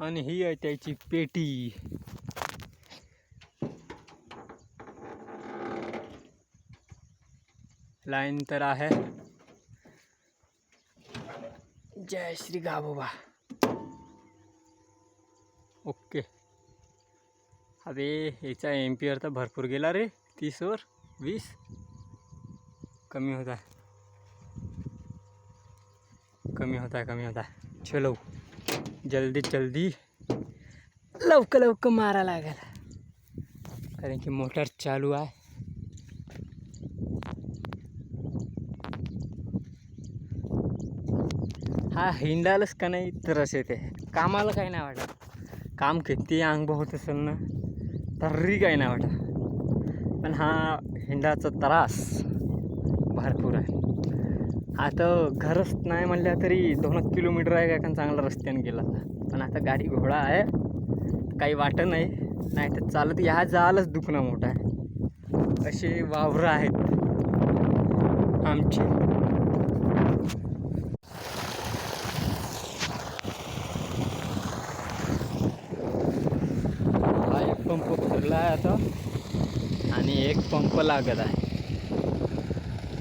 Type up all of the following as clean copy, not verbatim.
आणि ही आहे त्याची पेटी. लाईन तर आहे. जय श्री गावोबा. ओके. अरे याचा एम्पियर तर भरपूर गेला रे. 30वर 20 कमी होता है. चलो जल्दी लवकर मारा लागेल, कारण की मोटर चालू आहे. हा हिंडालच का नाही त्रास येते. कामाला काही नाही वाटत. काम किती अंग होत असेल ना तरी काही नाही वाटत, पण हा हिंडाचा त्रास भरपूर आहे. आता घरच नाही म्हणल्या तरी 2 किलोमीटर आहे का चांगला रस्त्याने गेला. पण आता गाडी घोडा आहे काही वाटत नाही. नाही तर चालत ह्या जालच दुखणं मोठं आहे. असे वावरं आहेत आमची. हा एक पंप भरला आहे आता आणि एक पंप लागत आहे.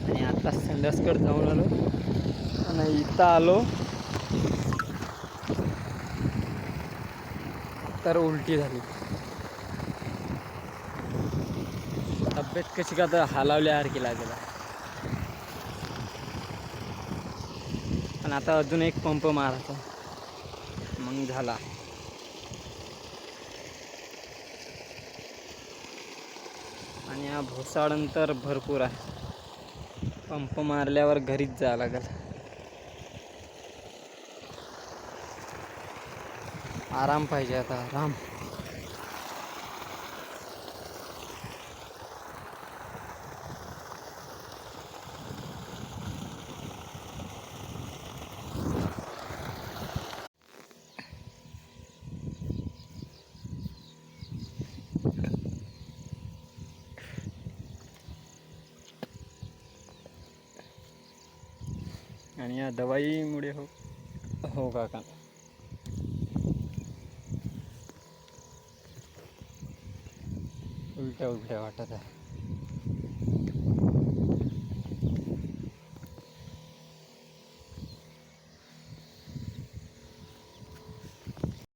आणि आता संडासकडे जाऊन आलो आणि इथं आलो तर उलटी झाली. तब्येत कशी का तर हलावल्यासारखी लागेल. पण आता अजून एक पंप मारायचा मग झाला. आणि हा भोसाळनंतर भरपूर आहे. पंप मारल्यावर घरीच जावं लागेल. आराम पाहिजे आता, आराम. आणि या दवाईमुळे हो काका उलट्या वाटत आहे.